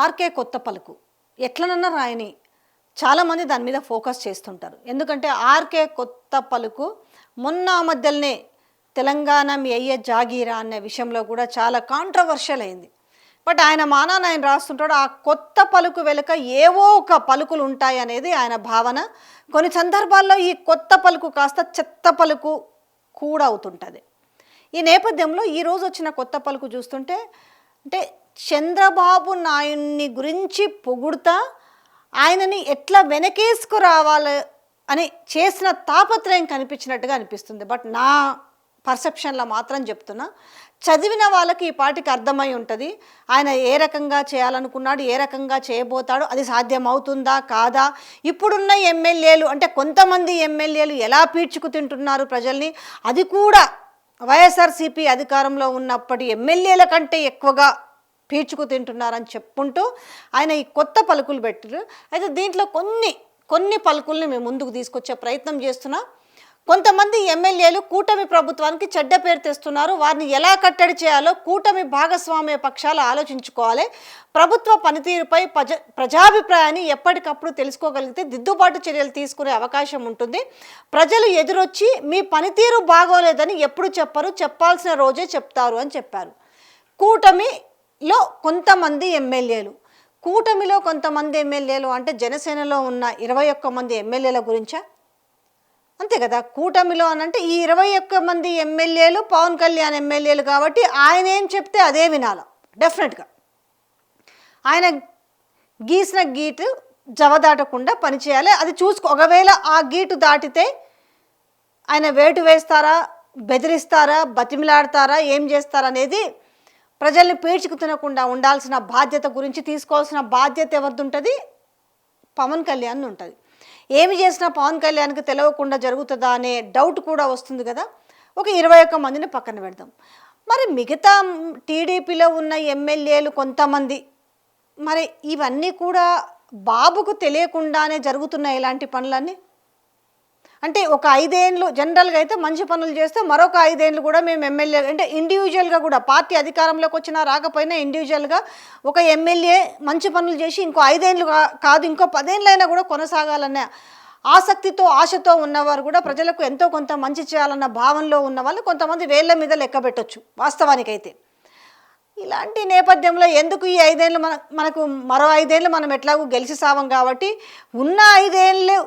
RK కొత్త పలుకు ఎట్లనన్నా రాయని చాలామంది దాని మీద ఫోకస్ చేస్తుంటారు. ఎందుకంటే ఆర్కే కొత్త పలుకు మొన్న మధ్యలోనే తెలంగాణ మీ అయ్యే జాగీరా అనే విషయంలో కూడా చాలా కాంట్రవర్షియల్ అయింది. బట్ ఆయన మానాన ఆయన రాస్తుంటాడు, ఆ కొత్త పలుకు వెనుక ఏవో ఒక పలుకులు ఉంటాయి అనేది ఆయన భావన. కొన్ని సందర్భాల్లో ఈ కొత్త పలుకు కాస్త చెత్త పలుకు కూడా అవుతుంటుంది. ఈ నేపథ్యంలో ఈరోజు వచ్చిన కొత్త పలుకు చూస్తుంటే అంటే చంద్రబాబు నాయుడిని గురించి పొగుడుతా ఆయనని ఎట్లా వెనకేసుకురావాలి అని చేసిన తాపత్రయం కనిపించినట్టుగా అనిపిస్తుంది. బట్ నా పర్సెప్షన్లో మాత్రం చెప్తున్నా, చదివిన వాళ్ళకి ఈ పాటికి అర్థమై ఉంటుంది ఆయన ఏ రకంగా చేయాలనుకున్నాడు, ఏ రకంగా చేయబోతాడు, అది సాధ్యమవుతుందా కాదా, ఇప్పుడున్న ఎమ్మెల్యేలు అంటే కొంతమంది ఎమ్మెల్యేలు ఎలా పీడ్చుకు తింటున్నారు ప్రజల్ని, అది కూడా వైఎస్ఆర్సీపీ అధికారంలో ఉన్నప్పటి ఎమ్మెల్యేల కంటే ఎక్కువగా పీల్చుకు తింటున్నారని చెప్పుకుంటూ ఆయన ఈ కొత్త పలుకులు పెట్టారు. అయితే దీంట్లో కొన్ని పలుకుల్ని మేము ముందుకు తీసుకొచ్చే ప్రయత్నం చేస్తున్నా. కొంతమంది ఎమ్మెల్యేలు కూటమి ప్రభుత్వానికి చెడ్డ పేరు తెస్తున్నారు, వారిని ఎలా కట్టడి చేయాలో కూటమి భాగస్వామ్య పక్షాలు ఆలోచించుకోవాలి. ప్రభుత్వ పనితీరుపై ప్రజాభిప్రాయాన్ని ఎప్పటికప్పుడు తెలుసుకోగలిగితే దిద్దుబాటు చర్యలు తీసుకునే అవకాశం ఉంటుంది. ప్రజలు ఎదురొచ్చి మీ పనితీరు బాగోలేదని ఎప్పుడు చెప్పరు, చెప్పాల్సిన రోజే చెప్తారు అని చెప్పారు. కూటమిలో కొంతమంది ఎమ్మెల్యేలు అంటే జనసేనలో ఉన్న 21 మంది ఎమ్మెల్యేల గురించా? అంతే కదా. కూటమిలో అనంటే ఈ 21 మంది ఎమ్మెల్యేలు పవన్ కళ్యాణ్ ఎమ్మెల్యేలు కాబట్టి ఆయన ఏం చెప్తే అదే వినాలి. డెఫినెట్గా ఆయన గీసిన గీటు జవదాటకుండా పనిచేయాలి. అది ఒకవేళ ఆ గీటు దాటితే ఆయన వేటు వేస్తారా, బెదిరిస్తారా, బతిమిలాడతారా, ఏం చేస్తారా అనేది ప్రజల్ని పీల్చుకు తినకుండా ఉండాల్సిన బాధ్యత గురించి తీసుకోవాల్సిన బాధ్యత ఎవరిది ఉంటుంది? పవన్ కళ్యాణ్ ఉంటుంది. ఏమి చేసినా పవన్ కళ్యాణ్కి తెలియకుండా జరుగుతుందా అనే డౌట్ కూడా వస్తుంది కదా. ఒక 21 మందిని పక్కన పెడదాం. మరి మిగతా టీడీపీలో ఉన్న ఎమ్మెల్యేలు కొంతమంది, మరి ఇవన్నీ కూడా బాబుకు తెలియకుండానే జరుగుతున్నాయి ఇలాంటి పనులన్నీ. అంటే ఒక 5 ఏళ్ళు జనరల్గా అయితే మంచి పనులు చేస్తే మరొక 5 ఏళ్ళు కూడా మేము ఎమ్మెల్యే అంటే ఇండివిజువల్గా కూడా పార్టీ అధికారంలోకి వచ్చినా రాకపోయినా ఇండివిజువల్గా ఒక ఎమ్మెల్యే మంచి పనులు చేసి ఇంకో 5 ఏళ్ళు కాదు ఇంకో 10 ఏళ్ళైనా కూడా కొనసాగాలన్న ఆసక్తితో ఆశతో ఉన్నవారు కూడా ప్రజలకు ఎంతో కొంత మంచి చేయాలన్న భావనలో ఉన్న వాళ్ళు కొంతమంది వేళ్ల మీద లెక్క పెట్టచ్చు వాస్తవానికైతే. ఇలాంటి నేపథ్యంలో ఎందుకు ఈ 5 ఏళ్ళు మనకు మరో 5 ఏళ్ళు మనం ఎట్లాగూ గెలిచి సావం కాబట్టి ఉన్న 5 ఏళ్ళు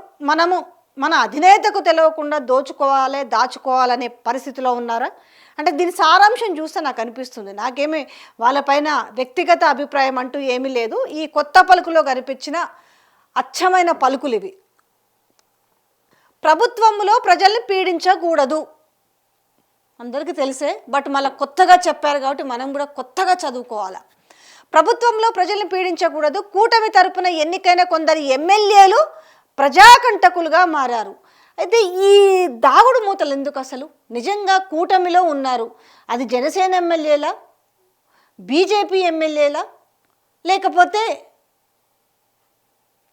మన అధినేతకు తెలియకుండా దాచుకోవాలనే పరిస్థితిలో ఉన్నారా? అంటే దీని సారాంశం చూస్తే నాకు అనిపిస్తుంది, నాకేమీ వాళ్ళపైన వ్యక్తిగత అభిప్రాయం అంటూ ఏమీ లేదు. ఈ కొత్త పలుకులో కనిపించిన అచ్చమైన పలుకులు ఇవి. ప్రభుత్వంలో ప్రజల్ని పీడించకూడదు అందరికీ తెలిసే, బట్ మళ్ళీ కొత్తగా చెప్పారు కాబట్టి మనం కూడా కొత్తగా చదువుకోవాలి. ప్రభుత్వంలో ప్రజల్ని పీడించకూడదు. కూటమి తరపున ఎన్నికైన కొందరు ఎమ్మెల్యేలు ప్రజాకంటకులుగా మారారు. అయితే ఈ దాగుడు మూతలు ఎందుకు? అసలు నిజంగా కూటమిలో ఉన్నారు, అది జనసేన ఎమ్మెల్యేలా, బీజేపీ ఎమ్మెల్యేలా, లేకపోతే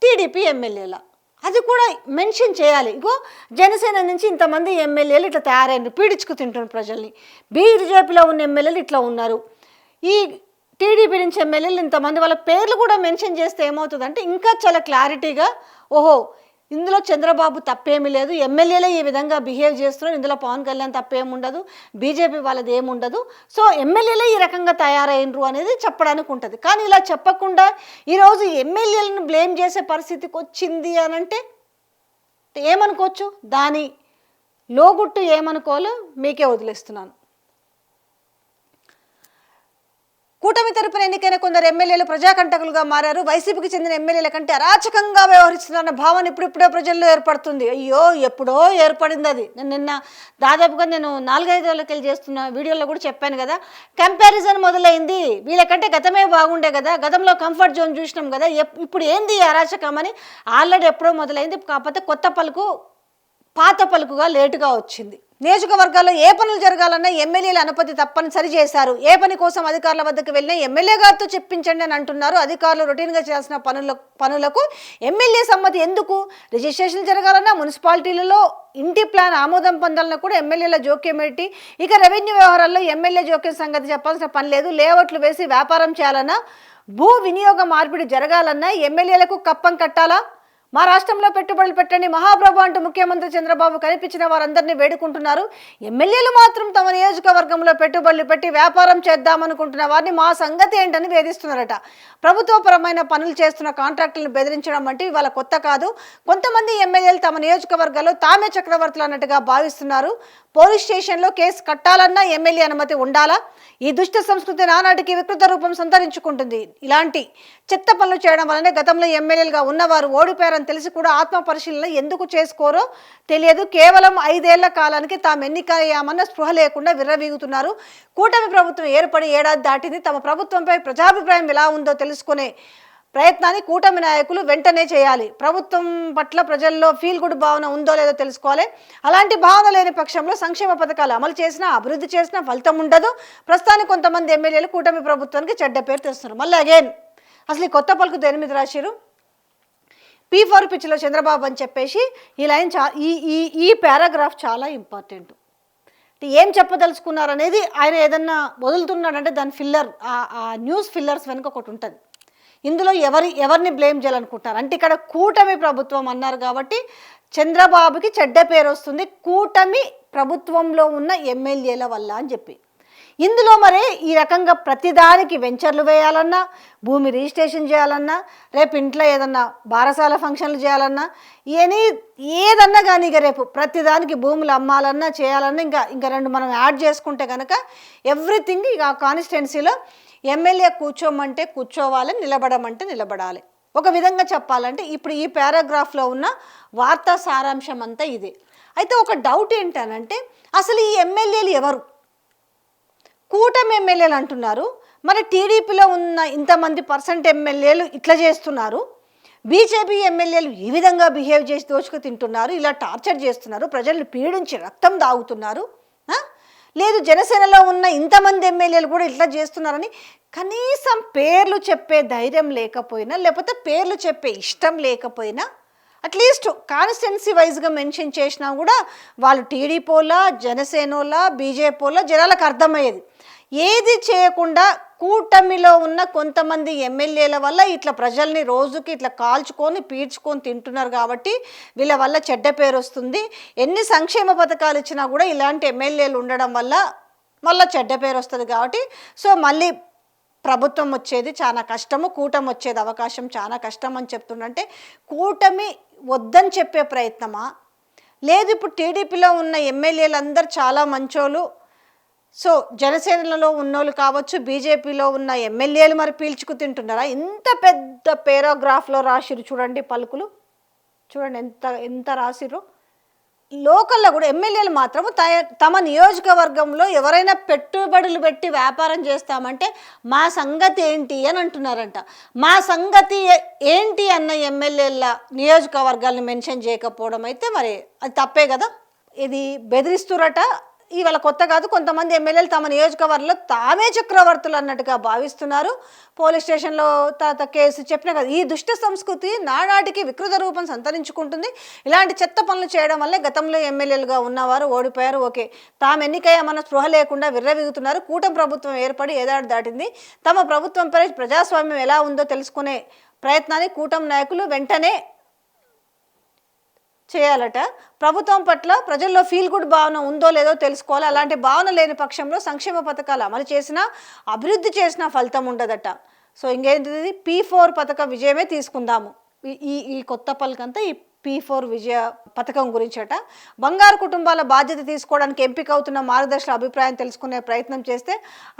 టీడీపీ ఎమ్మెల్యేలా? అది కూడా మెన్షన్ చేయాలి. ఇగో జనసేన నుంచి ఇంతమంది ఎమ్మెల్యేలు ఇట్లా తయారైన పీడించుకు తింటున్నారు ప్రజల్ని, బీజేపీలో ఉన్న ఎమ్మెల్యేలు ఇట్లా ఉన్నారు, ఈ టీడీపీ నుంచి ఎమ్మెల్యేలు ఇంతమంది, వాళ్ళ పేర్లు కూడా మెన్షన్ చేస్తే ఏమవుతుందంటే ఇంకా చాలా క్లారిటీగా ఓహో ఇందులో చంద్రబాబు తప్పేమీ లేదు, ఎమ్మెల్యేలే ఈ విధంగా బిహేవ్ చేస్తున్నారు, ఇందులో పవన్ కళ్యాణ్ తప్పేమి ఉండదు, బీజేపీ వాళ్ళది ఏముండదు, సో ఎమ్మెల్యేలే ఈ రకంగా తయారైనరు అనేది చెప్పడానికి ఉంటుంది. కానీ ఇలా చెప్పకుండా ఈరోజు ఎమ్మెల్యేలను బ్లేమ్ చేసే పరిస్థితికి వచ్చింది అని అంటే ఏమనుకోవచ్చు? దాని లోగుట్టు ఏమనుకోవాలో మీకే వదిలేస్తున్నాను. కూటమి తరపున ఎన్నికైన కొందరు ఎమ్మెల్యేలు ప్రజాకంటకులుగా మారారు. వైసీపీకి చెందిన ఎమ్మెల్యేల కంటే అరాచకంగా వ్యవహరిస్తున్నారన్న భావన ఇప్పుడిప్పుడే ప్రజల్లో ఏర్పడుతుంది. అయ్యో ఎప్పుడో ఏర్పడింది అది. నిన్న దాదాపుగా నేను 4-5 ఏళ్ళకెళ్ళి చేస్తున్న వీడియోలో కూడా చెప్పాను కదా, కంపారిజన్ మొదలైంది. వీళ్ళకంటే గతమే బాగుండే కదా, గతంలో కంఫర్ట్ జోన్ చూసినాం కదా, ఇప్పుడు ఏంది అరాచకం అని ఆల్రెడీ ఎప్పుడో మొదలైంది. కాకపోతే కొత్త పలుకు పాత పలుకుగా లేటుగా వచ్చింది. నియోజకవర్గాల్లో ఏ పనులు జరగాలన్నా ఎమ్మెల్యేల అనుమతి తప్పనిసరి చేశారు. ఏ పని కోసం అధికారుల వద్దకు వెళ్ళినా ఎమ్మెల్యే గారితో చెప్పించండి అని అంటున్నారు. అధికారులు రొటీన్గా చేయాల్సిన పనులకు ఎమ్మెల్యే సమ్మతి ఎందుకు? రిజిస్ట్రేషన్ జరగాలన్నా, మున్సిపాలిటీలలో ఇంటి ప్లాన్ ఆమోదం పొందాలన్నా కూడా ఎమ్మెల్యేల జోక్యం ఏంటి? ఇక రెవెన్యూ వ్యవహారాల్లో ఎమ్మెల్యే జోక్యం సంగతి చెప్పాల్సిన పని లేదు. లేఅవుట్లు వేసి వ్యాపారం చేయాలన్నా భూ వినియోగ మార్పిడి జరగాలన్నా ఎమ్మెల్యేలకు కప్పం కట్టాలా? మా రాష్ట్రంలో పెట్టుబడులు పెట్టండి మహాప్రభు అంటూ ముఖ్యమంత్రి చంద్రబాబు కనిపించిన వారందరినీ వేడుకుంటున్నారు. ఎమ్మెల్యేలు మాత్రం తమ నియోజకవర్గంలో పెట్టుబడులు పెట్టి వ్యాపారం చేద్దామనుకుంటున్న వారిని మా సంగతి ఏంటని వేధిస్తున్నారట. ప్రభుత్వపరమైన పనులు చేస్తున్న కాంట్రాక్టులను బెదిరించడం అంటే ఇవాళ కొత్త కాదు. కొంతమంది ఎమ్మెల్యేలు తమ నియోజకవర్గాల్లో తామే చక్రవర్తులు అన్నట్టుగా భావిస్తున్నారు. పోలీస్ స్టేషన్లో కేసు కట్టాలన్నా ఎమ్మెల్యే అనుమతి ఉండాలా? ఈ దుష్ట సంస్కృతి నానాటికి వికృత రూపం సంతరించుకుంటుంది. ఇలాంటి చెత్త పనులు చేయడం వల్లనే గతంలో ఎమ్మెల్యేలుగా ఉన్నవారు ఓడిపోయారని తెలిసి కూడా ఆత్మ పరిశీలన ఎందుకు చేసుకోరో తెలియదు. కేవలం 5 ఏళ్ల కాలానికి తాము ఎన్నికయ్యామన్న స్పృహ లేకుండా విర్రవీగుతున్నారు. కూటమి ప్రభుత్వం ఏర్పడి ఏడాది దాటింది. తమ ప్రభుత్వంపై ప్రజాభిప్రాయం ఎలా ఉందో తెలుసుకునే ప్రయత్నాన్ని కూటమి నాయకులు వెంటనే చేయాలి. ప్రభుత్వం పట్ల ప్రజల్లో ఫీల్ గుడ్ భావన ఉందో లేదో తెలుసుకోవాలి. అలాంటి భావన లేని పక్షంలో సంక్షేమ పథకాలు అమలు చేసినా అభివృద్ధి చేసినా ఫలితం ఉండదు. ప్రస్తుతానికి కొంతమంది ఎమ్మెల్యేలు కూటమి ప్రభుత్వానికి చెడ్డ పేరు తెస్తున్నారు. మళ్ళీ అగైన్ అసలు ఈ కొత్త పలుకు దేని మీద రాశారు? P4 పిచ్చిలో చంద్రబాబు అని చెప్పేసి ఈ లైన్ ఈ పారాగ్రాఫ్ చాలా ఇంపార్టెంట్. ఏం చెప్పదలుచుకున్నారనేది ఆయన ఏదన్నా వదులుతున్నాడంటే దాని ఫిల్లర్ ఆ న్యూస్ ఫిల్లర్స్ వెనుక ఒకటి ఉంటుంది. ఇందులో ఎవరిని బ్లేమ్ చేయాలనుకుంటారు అంటే ఇక్కడ కూటమి ప్రభుత్వం అన్నారు కాబట్టి చంద్రబాబుకి చెడ్డ పేరు వస్తుంది కూటమి ప్రభుత్వంలో ఉన్న ఎమ్మెల్యేల వల్ల అని చెప్పి. ఇందులో మరి ఈ రకంగా ప్రతిదానికి వెంచర్లు వేయాలన్నా, భూమి రిజిస్ట్రేషన్ చేయాలన్నా, రేపు ఇంట్లో ఏదన్నా బారసాల ఫంక్షన్లు చేయాలన్నా, ఏదన్నా కానీ ఇక రేపు ప్రతిదానికి భూములు అమ్మాలన్నా చేయాలన్నా ఇంకా 2 మనం యాడ్ చేసుకుంటే కనుక ఎవ్రీథింగ్ ఇక ఆ కాన్స్టిట్యున్సీలో ఎమ్మెల్యే కూర్చోమంటే కూర్చోవాలి, నిలబడమంటే నిలబడాలి. ఒక విధంగా చెప్పాలంటే ఇప్పుడు ఈ పారాగ్రాఫ్లో ఉన్న వార్తా సారాంశం అంతా ఇదే. అయితే ఒక డౌట్ ఏంటనంటే అసలు ఈ ఎమ్మెల్యేలు ఎవరు? కూటమి ఎమ్మెల్యేలు అంటున్నారు, మరి టీడీపీలో ఉన్న ఇంతమంది % ఎమ్మెల్యేలు ఇట్లా చేస్తున్నారు, బీజేపీ ఎమ్మెల్యేలు ఈ విధంగా బిహేవ్ చేసి దోచుకు తింటున్నారు, ఇలా టార్చర్ చేస్తున్నారు, ప్రజల్ని పీడించి రక్తం దాగుతున్నారు, లేదు జనసేనలో ఉన్న ఇంతమంది ఎమ్మెల్యేలు కూడా ఇట్లా చేస్తున్నారని కనీసం పేర్లు చెప్పే ధైర్యం లేకపోయినా లేకపోతే పేర్లు చెప్పే ఇష్టం లేకపోయినా అట్లీస్ట్ కాన్స్టిట్యున్సీ వైజ్గా మెన్షన్ చేసినా కూడా వాళ్ళు టీడీపోలా జనసేనోలా బీజేపీలా జనాలకు అర్థమయ్యేది. ఏది చేయకుండా కూటమిలో ఉన్న కొంతమంది ఎమ్మెల్యేల వల్ల ఇట్లా ప్రజల్ని రోజుకి ఇట్లా కాల్చుకొని పీడ్చుకొని తింటున్నారు కాబట్టి వీళ్ళ వల్ల చెడ్డ పేరు వస్తుంది. ఎన్ని సంక్షేమ పథకాలు ఇచ్చినా కూడా ఇలాంటి ఎమ్మెల్యేలు ఉండడం వల్ల మళ్ళీ చెడ్డ పేరు వస్తుంది కాబట్టి సో మళ్ళీ ప్రభుత్వం వచ్చేది చాలా కష్టము, కూటమి వచ్చేది అవకాశం చాలా కష్టం అని చెప్తుండంటే కూటమి వద్దని చెప్పే ప్రయత్నమా, లేదు ఇప్పుడు టీడీపీలో ఉన్న ఎమ్మెల్యేలు అందరూ చాలా మంచోళ్ళు, సో జనసేనలో ఉన్నోళ్ళు కావచ్చు బీజేపీలో ఉన్న ఎమ్మెల్యేలు మరి పీల్చుకు తింటున్నారా? ఇంత పెద్ద పారాగ్రాఫ్లో రాసిరు చూడండి, పలుకులు చూడండి ఎంత రాసిరు. లోకల్లో కూడా ఎమ్మెల్యేలు మాత్రం తమ నియోజకవర్గంలో ఎవరైనా పెట్టుబడులు పెట్టి వ్యాపారం చేస్తామంటే మా సంగతి ఏంటి అని అంటున్నారంట. మా సంగతి ఏంటి అన్న ఎమ్మెల్యేల నియోజకవర్గాలను మెన్షన్ చేయకపోవడం అయితే మరి అది తప్పే కదా. ఇది బెదిరిస్తురట. ఇవాళ కొత్త కాదు, కొంతమంది ఎమ్మెల్యేలు తమ నియోజకవర్గంలో తామే చక్రవర్తులు అన్నట్టుగా భావిస్తున్నారు. పోలీస్ స్టేషన్లో తర్వాత కేసు చెప్పినా కదా. ఈ దుష్ట సంస్కృతి నానాటికి వికృత రూపం సంతరించుకుంటుంది. ఇలాంటి చెత్త పనులు చేయడం వల్లే గతంలో ఎమ్మెల్యేలుగా ఉన్నవారు ఓడిపోయారు. ఓకే, తాము ఎన్నికయ్యామన్న స్పృహ లేకుండా విర్రవీగుతున్నారు. కూటమి ప్రభుత్వం ఏర్పడి ఏడాది దాటింది. తమ ప్రభుత్వంపై ప్రజాస్వామ్యం ఎలా ఉందో తెలుసుకునే ప్రయత్నాన్ని కూటమి నాయకులు వెంటనే చేయాలట. ప్రభుత్వం పట్ల ప్రజల్లో ఫీల్ గుడ్ భావన ఉందో లేదో తెలుసుకోవాలి. అలాంటి భావన లేని పక్షంలో సంక్షేమ పథకాలు అమలు చేసినా అభివృద్ధి చేసినా ఫలితం ఉండదట. సో ఇంకేంటిది P4 పథకం విజయమే తీసుకుందాము. ఈ కొత్త పలకంతా ఈ P4 విజయ పథకం గురించట. బంగారు కుటుంబాల బాధ్యత తీసుకోవడానికి ఎంపిక అవుతున్న మార్గదర్శకుల అభిప్రాయం తెలుసుకునే ప్రయత్నం చేస్తే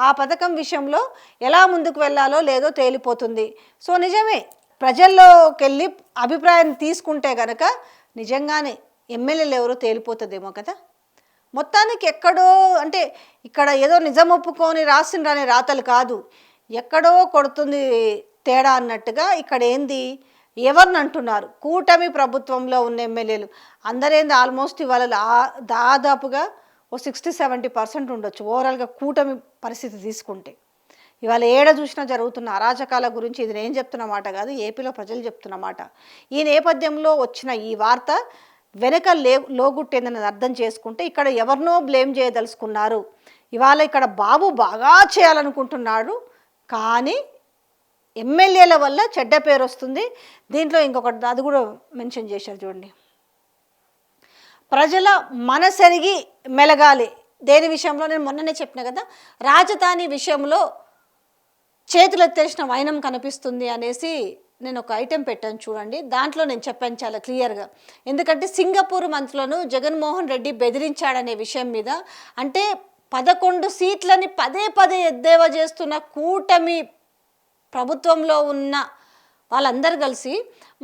ఆ పథకం విషయంలో ఎలా ముందుకు వెళ్ళాలో లేదో తేలిపోతుంది. సో నిజమే, ప్రజల్లోకి వెళ్ళి అభిప్రాయం తీసుకుంటే గనక నిజంగానే ఎమ్మెల్యేలు ఎవరో తేలిపోతుందేమో కదా. మొత్తానికి ఎక్కడో అంటే ఇక్కడ ఏదో నిజం ఒప్పుకొని రాసిండ్రనే రాతలు కాదు, ఎక్కడో కొడుతుంది తేడా అన్నట్టుగా ఇక్కడ ఏంది ఎవరిని అంటున్నారు? కూటమి ప్రభుత్వంలో ఉన్న ఎమ్మెల్యేలు అందరేంది ఆల్మోస్ట్ ఇవాళ దాదాపుగా 60-70% ఉండొచ్చు ఓవరాల్గా కూటమి పరిస్థితి తీసుకుంటే. ఇవాళ ఏడ చూసినా జరుగుతున్న అరాచకాల గురించి ఇది నేను చెప్తున్న మాట కాదు, ఏపీలో ప్రజలు చెప్తున్న మాట. ఈ నేపథ్యంలో వచ్చిన ఈ వార్త వెనక లోగుట్టేందని అర్థం చేసుకుంటే ఇక్కడ ఎవరినో బ్లేమ్ చేయదలుచుకున్నారు. ఇవాళ ఇక్కడ బాబు బాగా చేయాలనుకుంటున్నాడు, కానీ ఎమ్మెల్యేల వల్ల చెడ్డ పేరు వస్తుంది. దీంట్లో ఇంకొకటి అది కూడా మెన్షన్ చేశారు చూడండి, ప్రజల మనసెరిగి మెలగాలి. దేని విషయంలో? నేను మొన్ననే చెప్పిన కదా, రాజధాని విషయంలో చేతులెత్తేసిన వైనం కనిపిస్తుంది అనేసి నేను ఒక ఐటెం పెట్టాను చూడండి. దాంట్లో నేను చెప్పాను చాలా క్లియర్గా. ఎందుకంటే సింగపూర్ మంత్రులను జగన్మోహన్ రెడ్డి బెదిరించాడనే విషయం మీద, అంటే 11 సీట్లని పదే పదే ఎద్దేవా చేస్తున్న కూటమి ప్రభుత్వంలో ఉన్న వాళ్ళందరూ కలిసి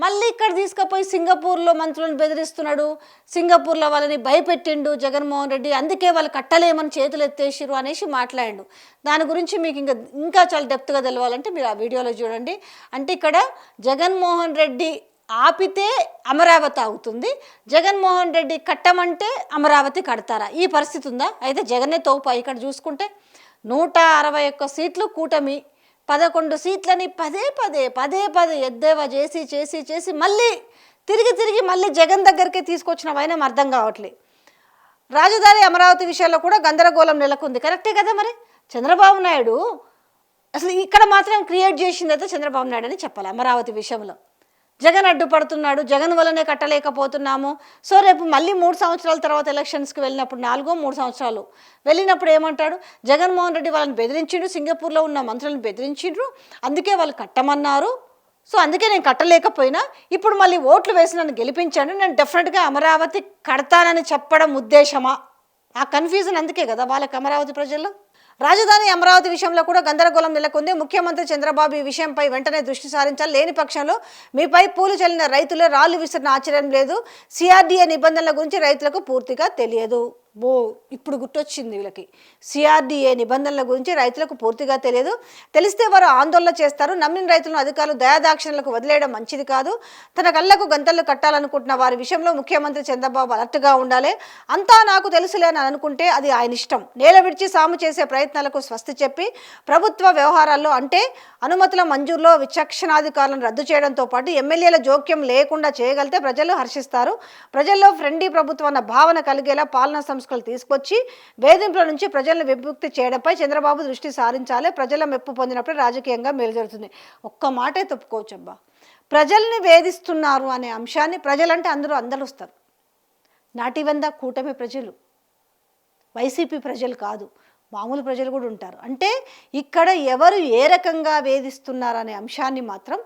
మళ్ళీ ఇక్కడ తీసుకుపోయి సింగపూర్లో మంత్రులను బెదిరిస్తున్నాడు, సింగపూర్లో వాళ్ళని భయపెట్టిండు జగన్మోహన్ రెడ్డి, అందుకే వాళ్ళు కట్టలేమని చేతులు ఎత్తేసిరు అనేసి మాట్లాడిండు. దాని గురించి మీకు ఇంకా చాలా డెప్త్గా తెలవాలంటే మీరు ఆ వీడియోలో చూడండి. అంటే ఇక్కడ జగన్మోహన్ రెడ్డి ఆపితే అమరావతి అవుతుంది, జగన్మోహన్ రెడ్డి కట్టమంటే అమరావతి కడతారా? ఈ పరిస్థితి ఉందా? అయితే జగన్నే తోపా. ఇక్కడ చూసుకుంటే 161 సీట్లు కూటమి, 11 సీట్లని పదే పదే ఎద్దేవా చేసి మళ్ళీ తిరిగి మళ్ళీ జగన్ దగ్గరికి తీసుకొచ్చిన వైనం అర్థం కావట్లేదు. రాజధాని అమరావతి విషయంలో కూడా గందరగోళం నెలకొంది. కరెక్టే కదా. మరి చంద్రబాబు నాయుడు అసలు ఇక్కడ మాత్రం క్రియేట్ చేసింది అయితే చంద్రబాబు నాయుడు అని చెప్పాలి. అమరావతి విషయంలో జగన్ అడ్డుపడుతున్నాడు, జగన్ వల్లనే కట్టలేకపోతున్నాము. సో రేపు మళ్ళీ 3 సంవత్సరాల తర్వాత ఎలక్షన్స్కి వెళ్ళినప్పుడు 3 సంవత్సరాలు వెళ్ళినప్పుడు ఏమంటాడు? జగన్మోహన్ రెడ్డి వాళ్ళని బెదిరించిండు, సింగపూర్లో ఉన్న మంత్రులను బెదిరించిండ్రు, అందుకే వాళ్ళు కట్టమన్నారు, సో అందుకే నేను కట్టలేకపోయినా ఇప్పుడు మళ్ళీ ఓట్లు వేసి నన్ను గెలిపించాను, నేను డెఫినెట్గా అమరావతి కడతానని చెప్పడం ఉద్దేశమా? ఆ కన్ఫ్యూజన్ అందుకే కదా వాళ్ళకి అమరావతి ప్రజల్లో. రాజధాని అమరావతి విషయంలో కూడా గందరగోళం నెలకొంది. ముఖ్యమంత్రి చంద్రబాబు ఈ విషయంపై వెంటనే దృష్టి సారించాలి, లేని పక్షంలో మీపై పూలు చల్లిన రైతులే రాళ్లు విసిరిన ఆశ్చర్యం లేదు. సిఆర్డీఏ నిబంధనల గురించి రైతులకు పూర్తిగా తెలియదు. ఇప్పుడు గుర్తొచ్చింది వీళ్ళకి, సిఆర్డీఏ నిబంధనల గురించి రైతులకు పూర్తిగా తెలియదు, తెలిస్తే వారు ఆందోళన చేస్తారు. నమ్మిన రైతులను అధికారులు దయాదాక్షిణ్యాలకు వదిలేయడం మంచిది కాదు. తన కళ్ళకు గంతలు కట్టాలనుకుంటున్న వారి విషయంలో ముఖ్యమంత్రి చంద్రబాబు అలర్ట్గా ఉండాలి. అంతా నాకు తెలుసులే అని అనుకుంటే అది ఆయన ఇష్టం. నేల విడిచి సాము చేసే ప్రయత్నాలకు స్వస్తి చెప్పి ప్రభుత్వ వ్యవహారాల్లో అంటే అనుమతుల మంజూరులో విచక్షణాధికారులను రద్దు చేయడంతో పాటు ఎమ్మెల్యేల జోక్యం లేకుండా చేయగలిగితే ప్రజలు హర్షిస్తారు. ప్రజల్లో ఫ్రెండ్లీ ప్రభుత్వం అన్న భావన కలిగేలా పాలనా సంస్కృతులు తీసుకొచ్చి వేధింపుల నుంచి ప్రజలను విముక్తి చేయడంపై చంద్రబాబు దృష్టి సారించాలి. ప్రజల మెప్పు పొందినప్పుడు రాజకీయంగా మేలు జరుగుతుంది. ఒక్క మాటే తప్పుకోవచ్చబ్బా, ప్రజల్ని వేధిస్తున్నారు అనే అంశాన్ని, ప్రజలంటే అందరూ వస్తారు, నాటివంద కూటమి ప్రజలు, వైసీపీ ప్రజలు కాదు, మామూలు ప్రజలు కూడా ఉంటారు. అంటే ఇక్కడ ఎవరు ఏ రకంగా వేధిస్తున్నారు అనే అంశాన్ని మాత్రం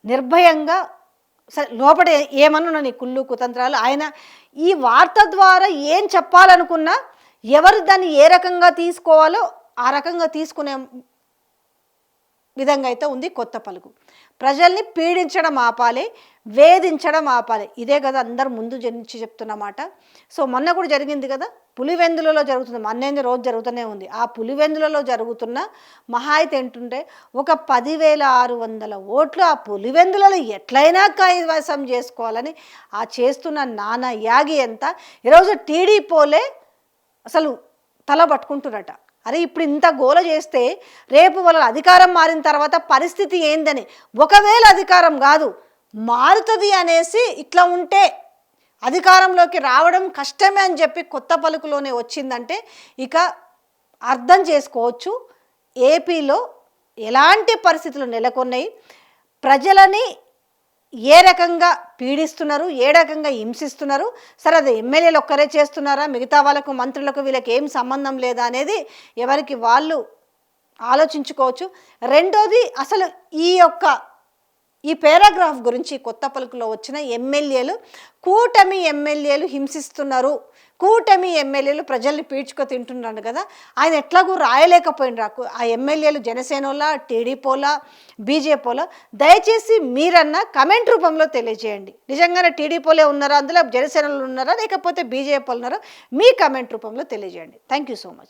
నిర్భయంగా, సరే లోపల ఏమన్నా నీ కుళ్ళు కుతంత్రాలు, ఆయన ఈ వార్త ద్వారా ఏం చెప్పాలనుకున్నా ఎవరు దాన్ని ఏ రకంగా తీసుకోవాలో ఆ రకంగా తీసుకునే విధంగా అయితే ఉంది కొత్త పలుకు. ప్రజల్ని పీడించడం ఆపాలి, వేధించడం ఆపాలి, ఇదే కదా అందరు ముందు నుంచి చెప్తున్నమాట. సో మొన్న కూడా జరిగింది కదా, పులివెందులలో జరుగుతుంది, మొన్నేంది రోజు జరుగుతూనే ఉంది. ఆ పులివెందులలో జరుగుతున్న మహా అయితే ఏంటుంటే ఒక 10,600 ఓట్లు ఆ పులివెందులలో ఎట్లయినా కైవసం చేసుకోవాలని ఆ చేస్తున్న నానా యాగి ఎంత. ఈరోజు టీడీపోలే అసలు తల పట్టుకుంటున్నట. అరే ఇప్పుడు ఇంత గోల చేస్తే రేపు వాళ్ళ అధికారం మారిన తర్వాత పరిస్థితి ఏందని, ఒకవేళ అధికారం కాదు మారుతుంది అనేసి ఇట్లా ఉంటే అధికారంలోకి రావడం కష్టమే అని చెప్పి కొత్త పలుకులోనే వచ్చిందంటే ఇక అర్థం చేసుకోవచ్చు ఏపీలో ఎలాంటి పరిస్థితులు నెలకొన్నాయి, ప్రజలని ఏ రకంగా పీడిస్తున్నారు, ఏ రకంగా హింసిస్తున్నారు. సరే అది ఎమ్మెల్యేలు ఒక్కరే చేస్తున్నారా, మిగతా వాళ్ళకు మంత్రులకు వీళ్ళకి ఏం సంబంధం లేదా అనేది ఎవరికి వాళ్ళు ఆలోచించుకోవచ్చు. రెండోది అసలు ఈ పారాగ్రాఫ్ గురించి కొత్త పలుకులో వచ్చిన ఎమ్మెల్యేలు, కూటమి ఎమ్మెల్యేలు హింసిస్తున్నారు, కూటమి ఎమ్మెల్యేలు ప్రజల్ని పీడ్చుకు తింటున్నారు కదా, ఆయన ఎట్లాగూ రాయలేకపోయినరాకు ఆ ఎమ్మెల్యేలు జనసేనోలా, టీడీపోలా, బీజేపీలా. దయచేసి మీరన్నా కమెంట్ రూపంలో తెలియజేయండి. నిజంగానే టీడీపోలే ఉన్నారా, అందులో జనసేనలు ఉన్నారా, లేకపోతే బీజేపీలు ఉన్నారా, మీ కమెంట్ రూపంలో తెలియజేయండి. Thank you so much.